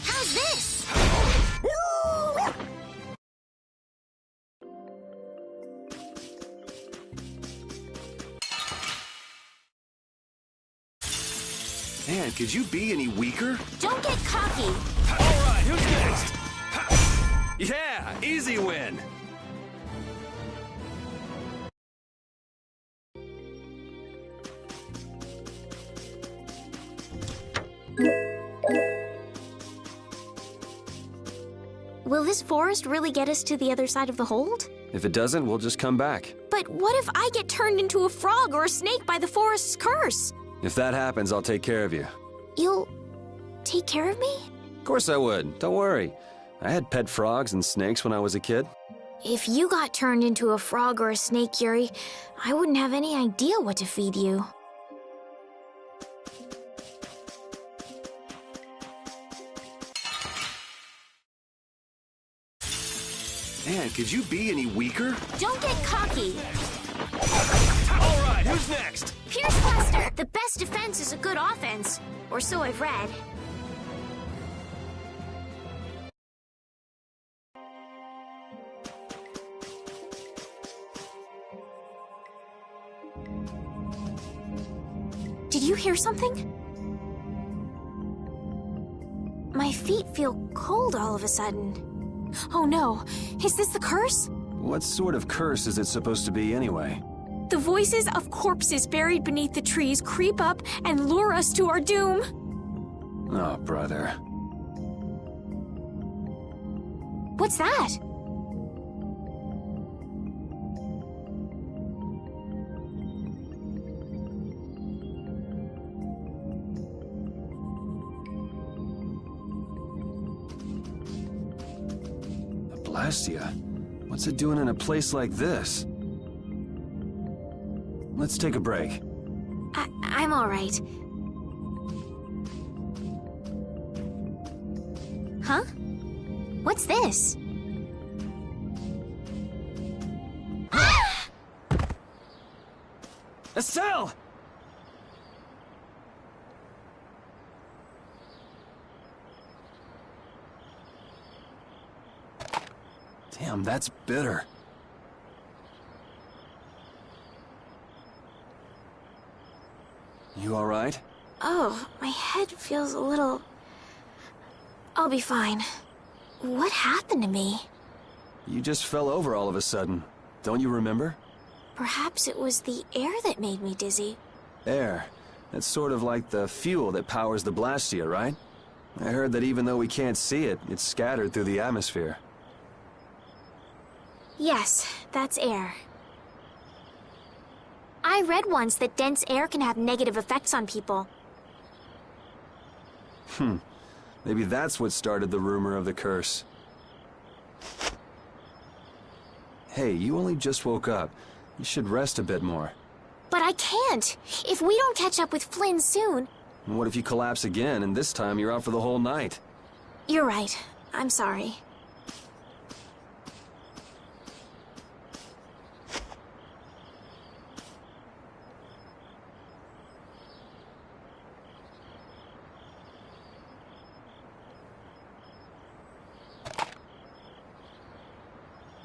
How's this? Man, could you be any weaker? Don't get cocky. All right, who's next? Yeah, easy win. Will this forest really get us to the other side of the hold? If it doesn't, we'll just come back. But what if I get turned into a frog or a snake by the forest's curse? If that happens, I'll take care of you. You'll take care of me? Of course I would. Don't worry. I had pet frogs and snakes when I was a kid. If you got turned into a frog or a snake, Yuri, I wouldn't have any idea what to feed you. Man, could you be any weaker? Don't get cocky. All right, who's next? Pierce Blaster! The best defense is a good offense. Or so I've read. Did you hear something? My feet feel cold all of a sudden. Oh no, is this the curse? What sort of curse is it supposed to be anyway? The voices of corpses buried beneath the trees creep up and lure us to our doom. Oh, brother. What's that? Blastia? What's it doing in a place like this? Let's take a break. I'm all right. Huh? What's this? Estelle! Damn, that's bitter. You all right? Oh, my head feels a little... I'll be fine. What happened to me? You just fell over all of a sudden. Don't you remember? Perhaps it was the air that made me dizzy. Air. That's sort of like the fuel that powers the Blastia, right? I heard that even though we can't see it, it's scattered through the atmosphere. Yes, that's air. I read once that dense air can have negative effects on people. Maybe that's what started the rumor of the curse. Hey, you only just woke up. You should rest a bit more. But I can't! If we don't catch up with Flynn soon... And what if you collapse again, and this time you're out for the whole night? You're right. I'm sorry.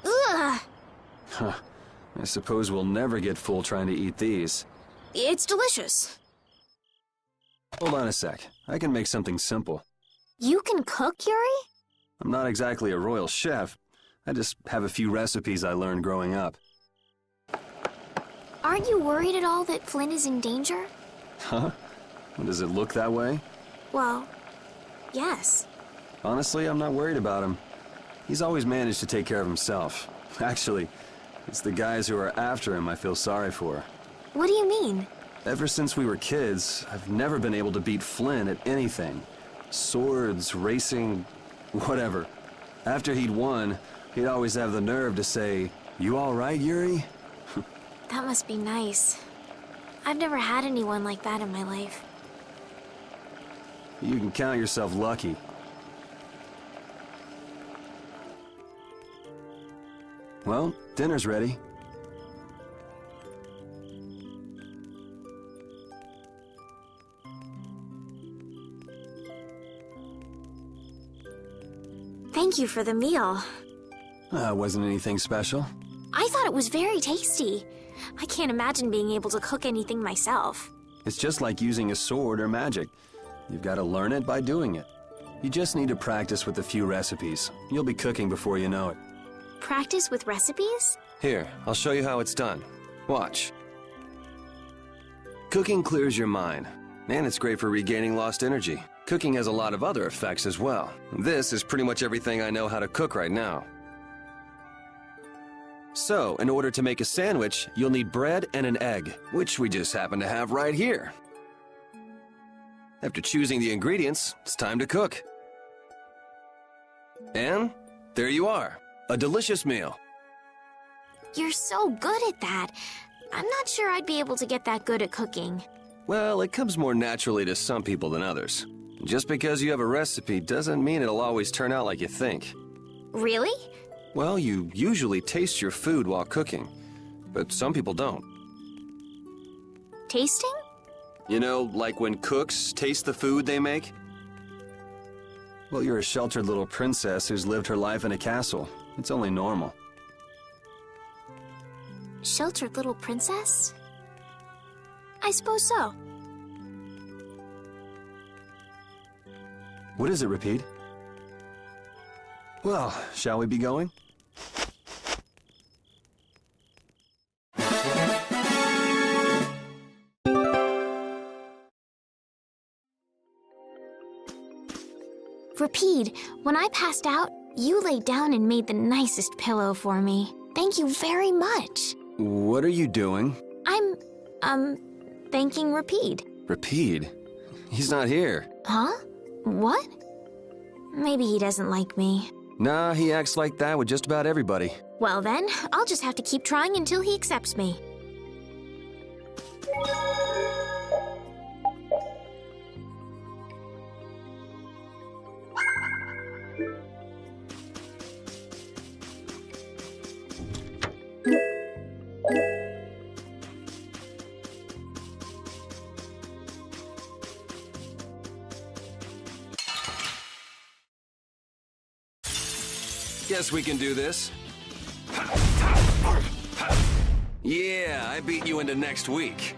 Ugh! Huh. I suppose we'll never get full trying to eat these. It's delicious. Hold on a sec. I can make something simple. You can cook, Yuri? I'm not exactly a royal chef. I just have a few recipes I learned growing up. Aren't you worried at all that Flynn is in danger? Huh? Does it look that way? Well, yes. Honestly, I'm not worried about him. He's always managed to take care of himself. Actually, it's the guys who are after him I feel sorry for. What do you mean? Ever since we were kids, I've never been able to beat Flynn at anything. Swords, racing, whatever. After he'd won, he'd always have the nerve to say, "You all right, Yuri?" That must be nice. I've never had anyone like that in my life. You can count yourself lucky. Well, dinner's ready. Thank you for the meal. Wasn't anything special. I thought it was very tasty. I can't imagine being able to cook anything myself. It's just like using a sword or magic. You've got to learn it by doing it. You just need to practice with a few recipes. You'll be cooking before you know it. Practice with recipes? Here, I'll show you how it's done. Watch. Cooking clears your mind, and it's great for regaining lost energy. Cooking has a lot of other effects as well. This is pretty much everything I know how to cook right now. So, in order to make a sandwich, you'll need bread and an egg, which we just happen to have right here. After choosing the ingredients, it's time to cook. And there you are, a delicious meal. You're so good at that. I'm not sure I'd be able to get that good at cooking. Well, it comes more naturally to some people than others. Just because you have a recipe doesn't mean it'll always turn out like you think. Really? Well, you usually taste your food while cooking, but some people don't. Tasting? You know, like when cooks taste the food they make? Well, you're a sheltered little princess who's lived her life in a castle. It's only normal. Sheltered little princess? I suppose so. What is it, Repeat? Well, shall we be going? Repeat, when I passed out, you laid down and made the nicest pillow for me. Thank you very much. What are you doing? I'm thanking Repeat. Repeat? He's not here. Huh? What? Maybe he doesn't like me. Nah, he acts like that with just about everybody. Well then, I'll just have to keep trying until he accepts me. Guess we can do this. Yeah, I beat you into next week.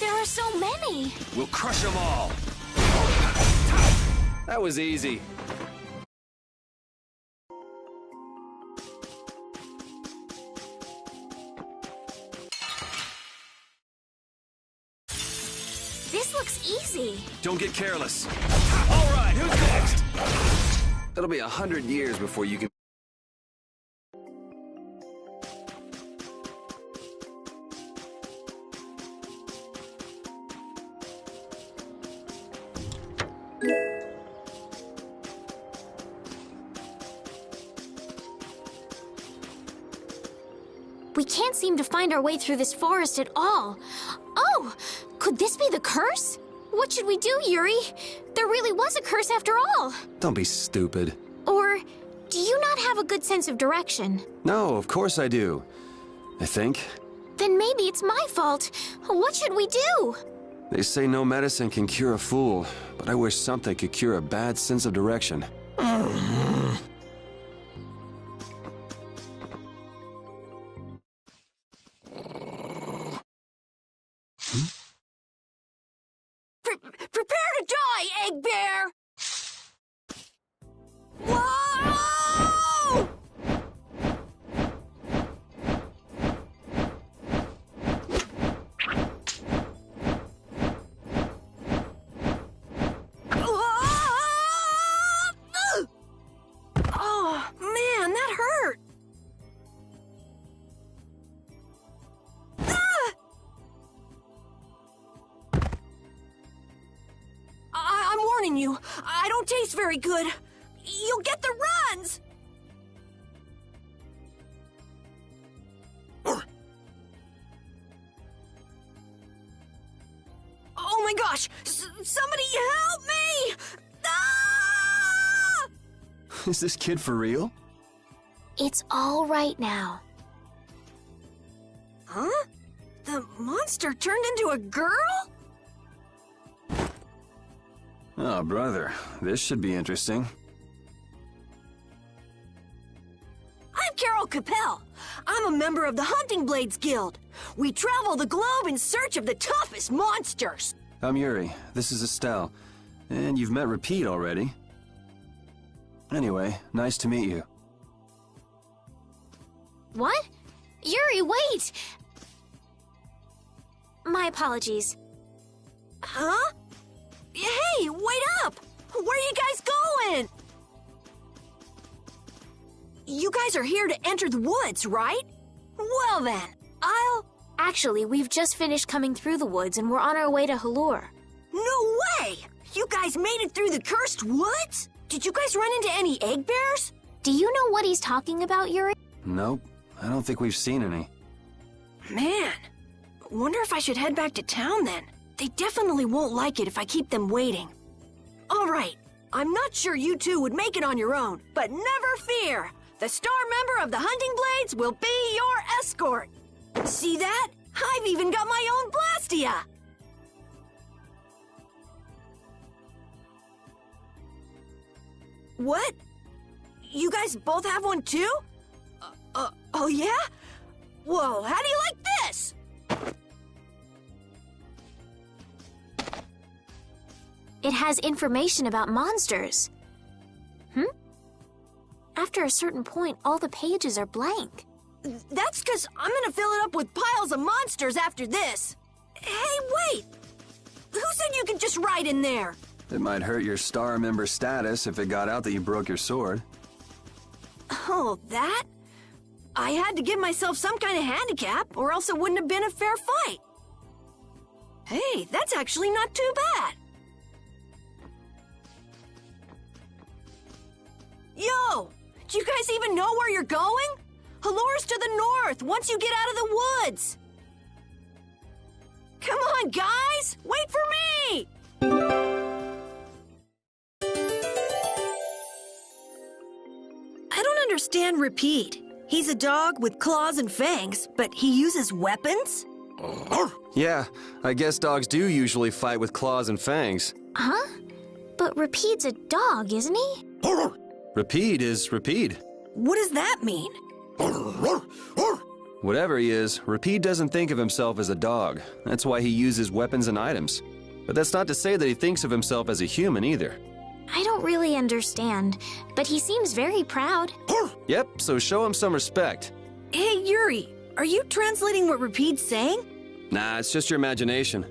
There are so many! We'll crush them all! That was easy. This looks easy. Don't get careless. All right, who's next? It'll be 100 years before you can... We can't seem to find our way through this forest at all. Oh, could this be the curse? What should we do, Yuri? There really was a curse after all. Don't be stupid. Or do you not have a good sense of direction? No, of course I do. I think. Then maybe it's my fault. What should we do? They say no medicine can cure a fool, but I wish something could cure a bad sense of direction. Prepare to die, Egg Bear! Whoa! you. I don't taste very good. You'll get the runs! Oh my gosh! Somebody help me! Ah! Is this kid for real? It's all right now. Huh? The monster turned into a girl? Oh, brother, this should be interesting. I'm Carol Capel. I'm a member of the Hunting Blades Guild. We travel the globe in search of the toughest monsters. I'm Yuri. This is Estelle. And you've met Repeat already. Anyway, nice to meet you. What? Yuri, wait! My apologies. Huh? Hey, wait up! Where are you guys going? You guys are here to enter the woods, right? Well then, Actually, we've just finished coming through the woods and we're on our way to Halure. No way! You guys made it through the cursed woods? Did you guys run into any egg bears? Do you know what he's talking about, Yuri? Nope, I don't think we've seen any. Man, wonder if I should head back to town then. They definitely won't like it if I keep them waiting. All right, I'm not sure you two would make it on your own, but never fear. The star member of the Hunting Blades will be your escort. See that? I've even got my own Blastia. What? You guys both have one too? Oh yeah? Whoa, how do you like this? It has information about monsters. After a certain point, all the pages are blank. That's because I'm gonna fill it up with piles of monsters after this. Hey, wait! Who said you could just write in there? It might hurt your star member status if it got out that you broke your sword. Oh, that? I had to give myself some kind of handicap, or else it wouldn't have been a fair fight. Hey, that's actually not too bad. Yo! Do you guys even know where you're going? Halure's to the north, once you get out of the woods. Come on, guys! Wait for me! I don't understand Repeat. He's a dog with claws and fangs, but he uses weapons? Yeah, I guess dogs do usually fight with claws and fangs. Huh? But Repeat's a dog, isn't he? Repeat is Repeat. What does that mean? Whatever he is, Repeat doesn't think of himself as a dog. That's why he uses weapons and items. But that's not to say that he thinks of himself as a human either. I don't really understand, but he seems very proud. Yep, so show him some respect. Hey, Yuri, are you translating what Repeat's saying? Nah, it's just your imagination.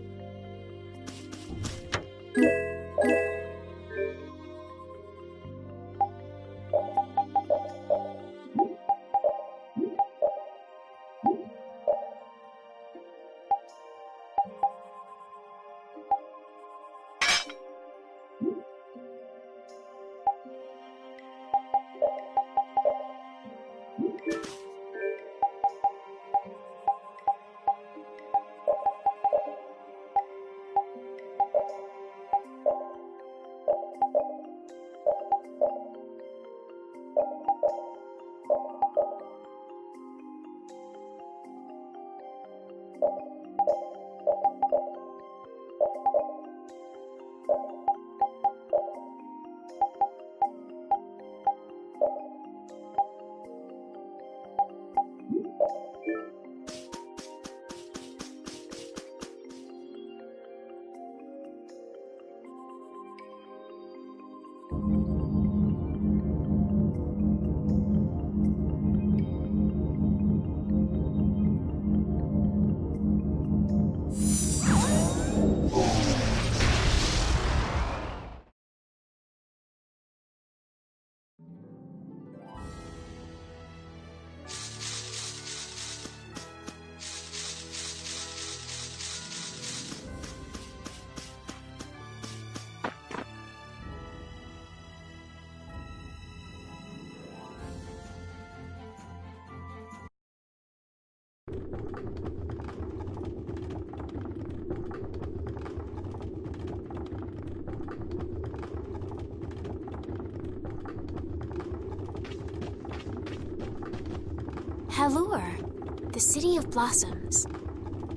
Halure, the City of Blossoms.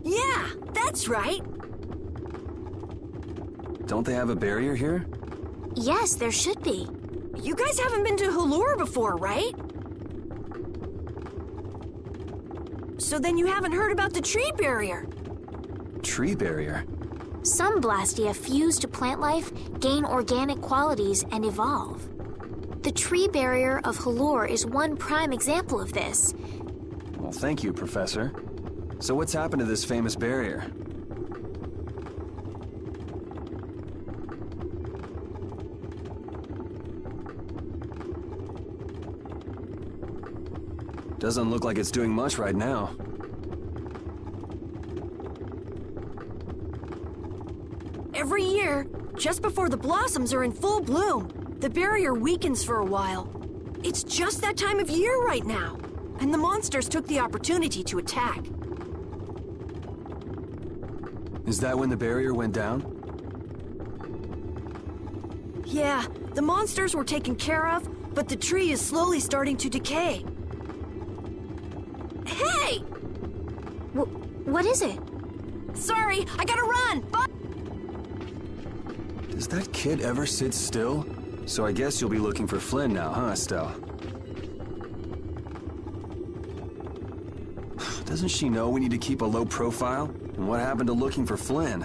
Yeah, that's right. Don't they have a barrier here? Yes, there should be. You guys haven't been to Halure before, right? So then you haven't heard about the tree barrier. Tree barrier? Some Blastia fuse to plant life, gain organic qualities, and evolve. The tree barrier of Halure is one prime example of this. Well, thank you, Professor. So what's happened to this famous barrier? Doesn't look like it's doing much right now. Every year, just before the blossoms are in full bloom, the barrier weakens for a while. It's just that time of year right now, and the monsters took the opportunity to attack. Is that when the barrier went down? Yeah, the monsters were taken care of, but the tree is slowly starting to decay. Hey! What is it? Sorry, I gotta run! Bye! Does that kid ever sit still? So I guess you'll be looking for Flynn now, huh, Estelle? Doesn't she know we need to keep a low profile? And what happened to looking for Flynn?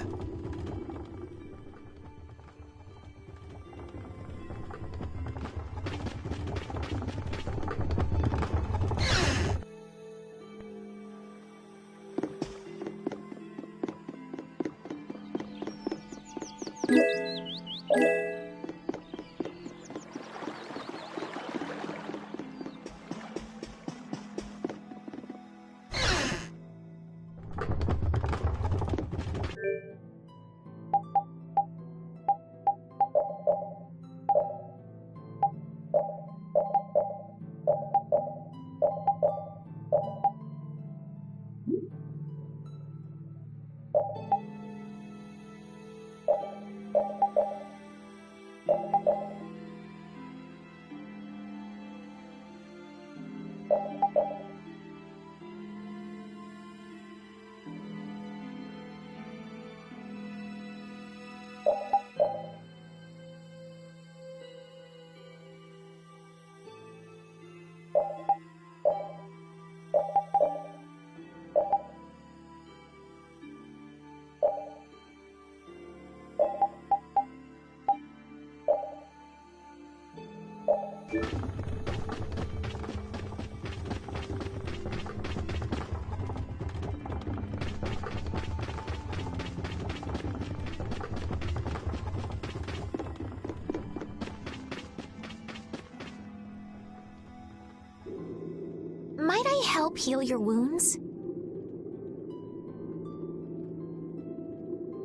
Might I help heal your wounds?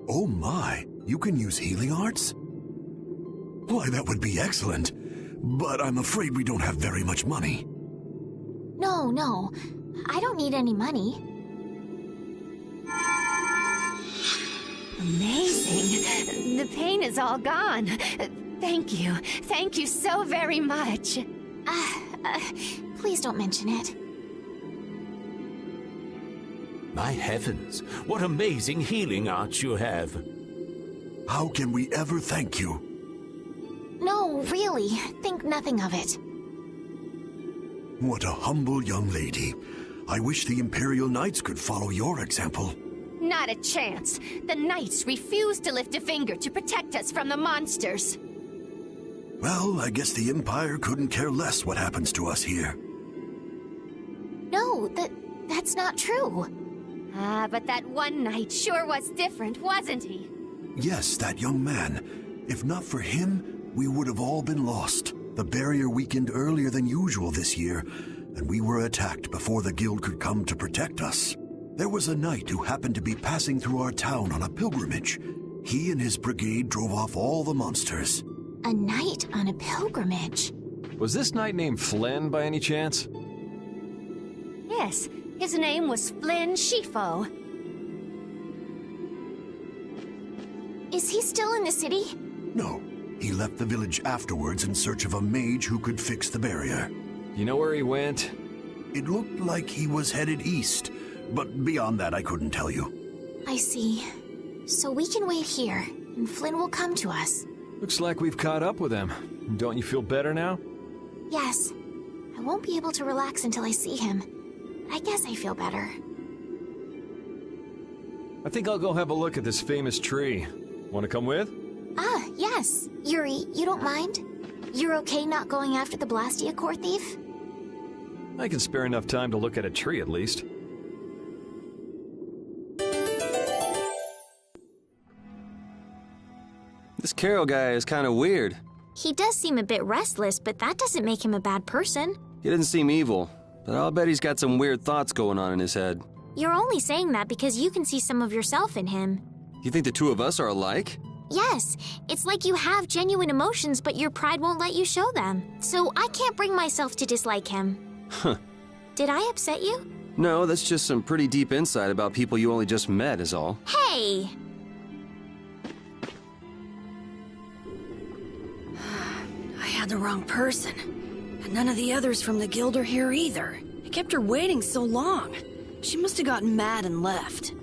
Oh my, you can use healing arts? Why, that would be excellent. But I'm afraid we don't have very much money. No. I don't need any money. Amazing. The pain is all gone. Thank you. Thank you so very much. Please don't mention it. My heavens, what amazing healing arts you have. How can we ever thank you? No, really. Think nothing of it. What a humble young lady. I wish the Imperial Knights could follow your example. Not a chance. The Knights refuse to lift a finger to protect us from the monsters. Well, I guess the Empire couldn't care less what happens to us here. No, that's not true. But that one Knight sure was different, wasn't he? Yes, that young man. If not for him, we would have all been lost. The barrier weakened earlier than usual this year, and we were attacked before the guild could come to protect us. There was a knight who happened to be passing through our town on a pilgrimage. He and his brigade drove off all the monsters. A knight on a pilgrimage. Was this knight named Flynn by any chance? Yes, his name was Flynn Shifo. Is he still in the city? No, he left the village afterwards in search of a mage who could fix the barrier. You know where he went? It looked like he was headed east, but beyond that I couldn't tell you. I see. So we can wait here, and Flynn will come to us. Looks like we've caught up with him. Don't you feel better now? Yes. I won't be able to relax until I see him. I guess I feel better. I think I'll go have a look at this famous tree. Want to come with? Ah, yes. Yuri, you don't mind? You're okay not going after the Blastia core thief? I can spare enough time to look at a tree at least. This Carol guy is kind of weird. He does seem a bit restless, but that doesn't make him a bad person. He doesn't seem evil, but I'll bet he's got some weird thoughts going on in his head. You're only saying that because you can see some of yourself in him. You think the two of us are alike? Yes, it's like you have genuine emotions, but your pride won't let you show them. So I can't bring myself to dislike him. Huh. Did I upset you? No, that's just some pretty deep insight about people you only just met is all. Hey! I had the wrong person. And none of the others from the guild are here either. I kept her waiting so long. She must have gotten mad and left.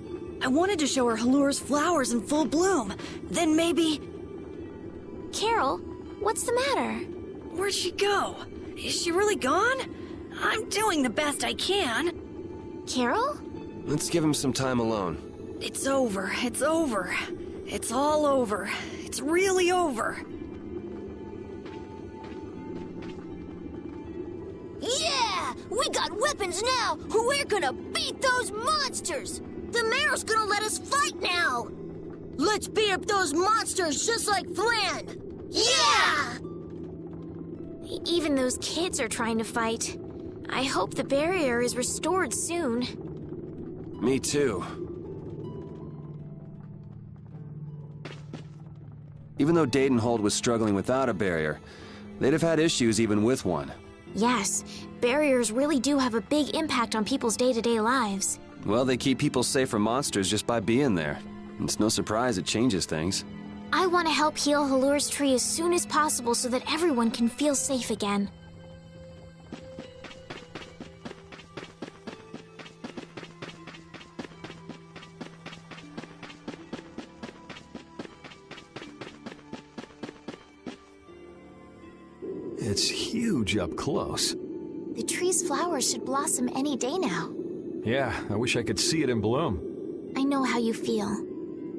I wanted to show her Halur's flowers in full bloom. Then maybe... Carol, what's the matter? Where'd she go? Is she really gone? I'm doing the best I can. Carol? Let's give him some time alone. It's over. It's over. It's all over. It's really over. Yeah! We got weapons now! We're gonna beat those monsters! The mayor's gonna let us fight now! Let's beat up those monsters just like Flynn! Yeah! Even those kids are trying to fight. I hope the barrier is restored soon. Me too. Even though Dadenhold was struggling without a barrier, they'd have had issues even with one. Yes, barriers really do have a big impact on people's day-to-day lives. Well, they keep people safe from monsters just by being there. It's no surprise it changes things. I want to help heal Halur's tree as soon as possible so that everyone can feel safe again. It's huge up close. The tree's flowers should blossom any day now. Yeah, I wish I could see it in bloom. I know how you feel.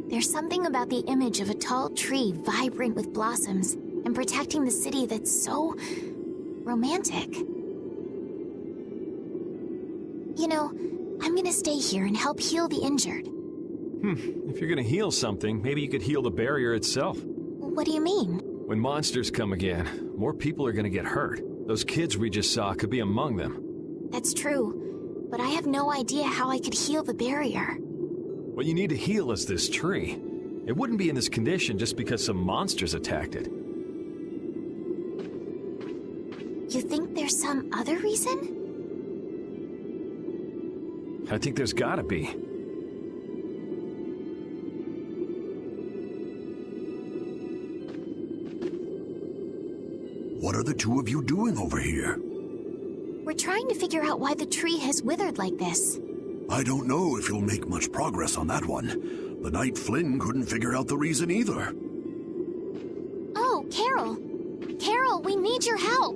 There's something about the image of a tall tree vibrant with blossoms and protecting the city that's so romantic. You know, I'm gonna stay here and help heal the injured. If you're gonna heal something, maybe you could heal the barrier itself. What do you mean? When monsters come again, more people are gonna get hurt. Those kids we just saw could be among them. That's true, but I have no idea how I could heal the barrier. What you need to heal is this tree. It wouldn't be in this condition just because some monsters attacked it. You think there's some other reason? I think there's gotta be. What are the two of you doing over here? We're trying to figure out why the tree has withered like this. I don't know if you'll make much progress on that one. The night Flynn couldn't figure out the reason either. Oh, Carol! Carol, we need your help!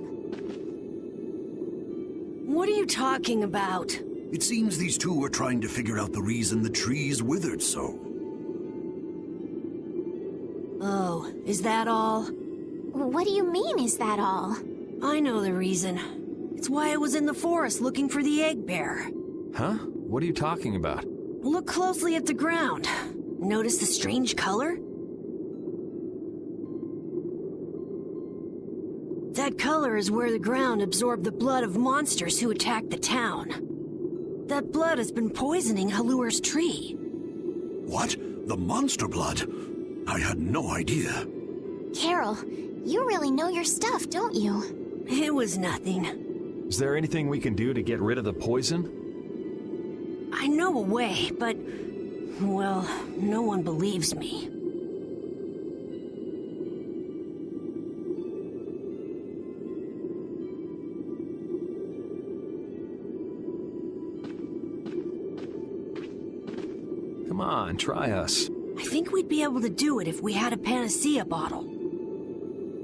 What are you talking about? It seems these two are trying to figure out the reason the tree's withered so. Oh, is that all? What do you mean, is that all? I know the reason. It's why I was in the forest looking for the egg bear. Huh? What are you talking about? Look closely at the ground. Notice the strange color? That color is where the ground absorbed the blood of monsters who attacked the town. That blood has been poisoning Halur's tree. What? The monster blood? I had no idea. Carol, you really know your stuff, don't you? It was nothing. Is there anything we can do to get rid of the poison? I know a way, but... well, no one believes me. Come on, try us. I think we'd be able to do it if we had a panacea bottle.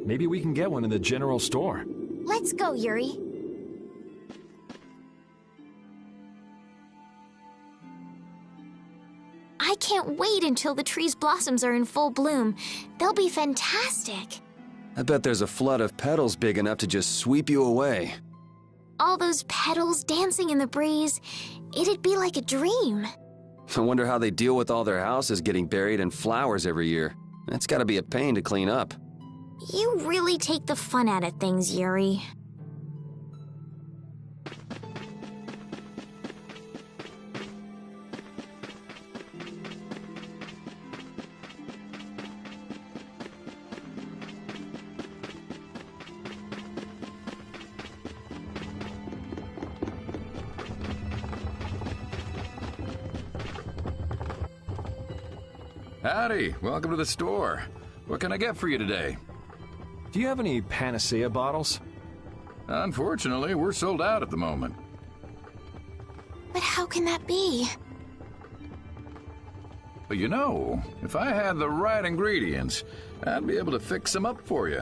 Maybe we can get one in the general store. Let's go, Yuri. I can't wait until the tree's blossoms are in full bloom. They'll be fantastic. I bet there's a flood of petals big enough to just sweep you away. All those petals dancing in the breeze, it'd be like a dream. I wonder how they deal with all their houses getting buried in flowers every year. That's gotta be a pain to clean up. You really take the fun out of things, Yuri. Howdy, welcome to the store. What can I get for you today? Do you have any panacea bottles? Unfortunately, we're sold out at the moment. But how can that be? But you know, if I had the right ingredients, I'd be able to fix them up for you.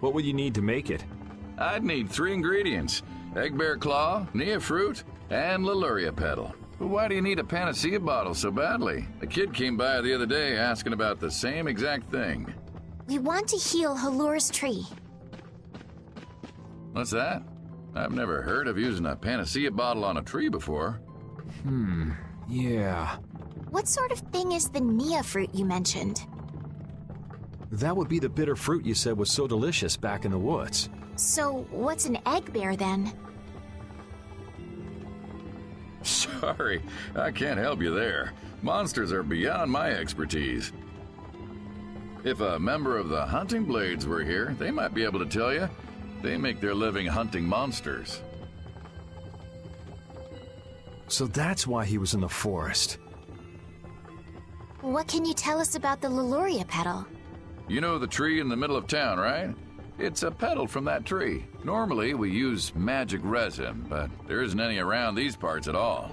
What would you need to make it? I'd need 3 ingredients: egg bear claw, nia fruit, and Leluria petal. But why do you need a panacea bottle so badly? A kid came by the other day asking about the same exact thing. We want to heal Halur's tree. What's that? I've never heard of using a panacea bottle on a tree before. Yeah. What sort of thing is the nia fruit you mentioned? That would be the bitter fruit you said was so delicious back in the woods. So, what's an egg bear then? Sorry, I can't help you there. Monsters are beyond my expertise. If a member of the Hunting Blades were here, they might be able to tell you. They make their living hunting monsters. So that's why he was in the forest. What can you tell us about the Leluria petal? You know the tree in the middle of town, right? It's a petal from that tree. Normally, we use magic resin, but there isn't any around these parts at all.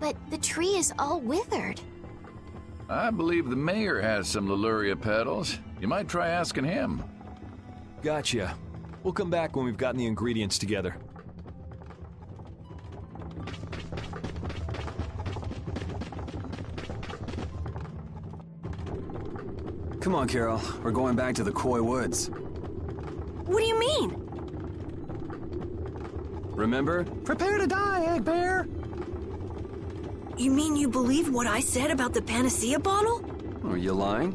But the tree is all withered. I believe the mayor has some Leluria petals. You might try asking him. Gotcha. We'll come back when we've gotten the ingredients together. Come on, Carol. We're going back to the Koi Woods. What do you mean? Remember? Prepare to die, Egg Bear! You mean you believe what I said about the panacea bottle? Are you lying?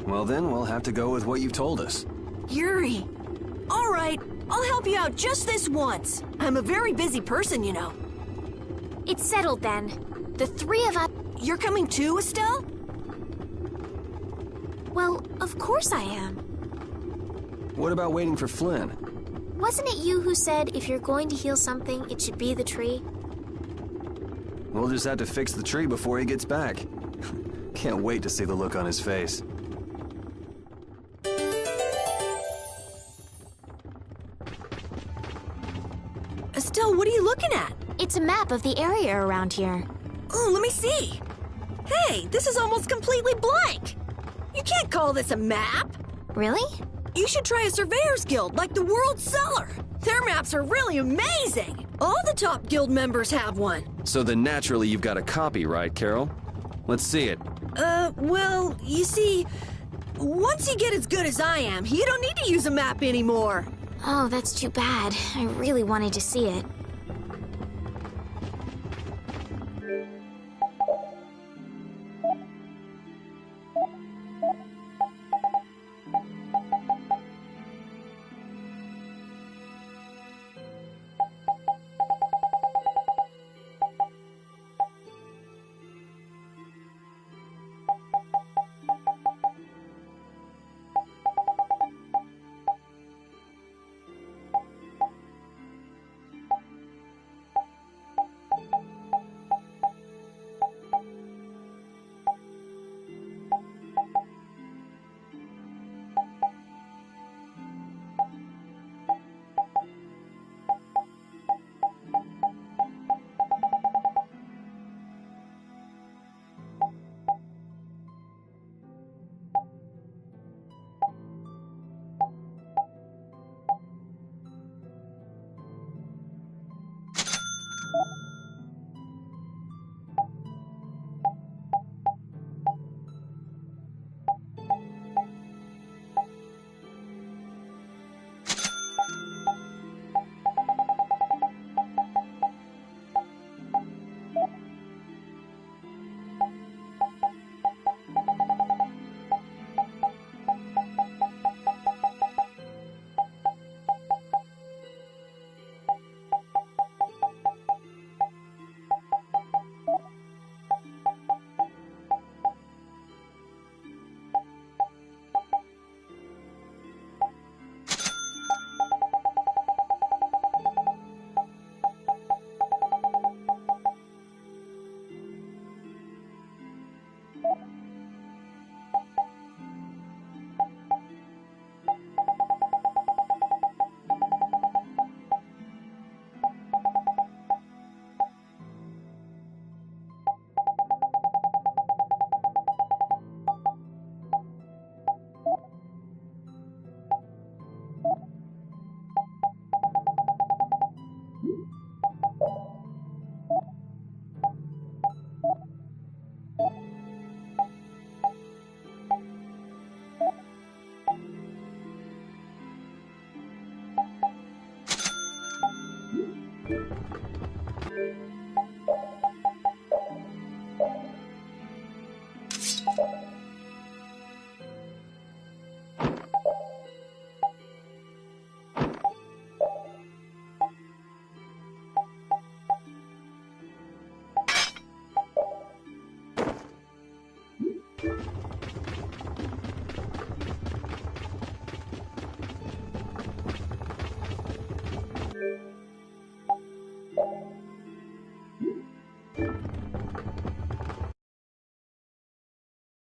Well then, we'll have to go with what you've told us. Yuri. All right, I'll help you out just this once. I'm a very busy person, you know. It's settled then. The 3 of us... You're coming too, Estelle? Well, of course I am. What about waiting for Flynn? Wasn't it you who said if you're going to heal something, it should be the tree? We'll just have to fix the tree before he gets back. Can't wait to see the look on his face. Estelle, what are you looking at? It's a map of the area around here. Oh, let me see. Hey, this is almost completely blank. You can't call this a map. Really? You should try a surveyor's guild like the World Cellar. Their maps are really amazing. All the top guild members have one. So then naturally you've got a copy, right, Carol? Let's see it. Well, you see, once you get as good as I am, you don't need to use a map anymore. Oh, that's too bad. I really wanted to see it.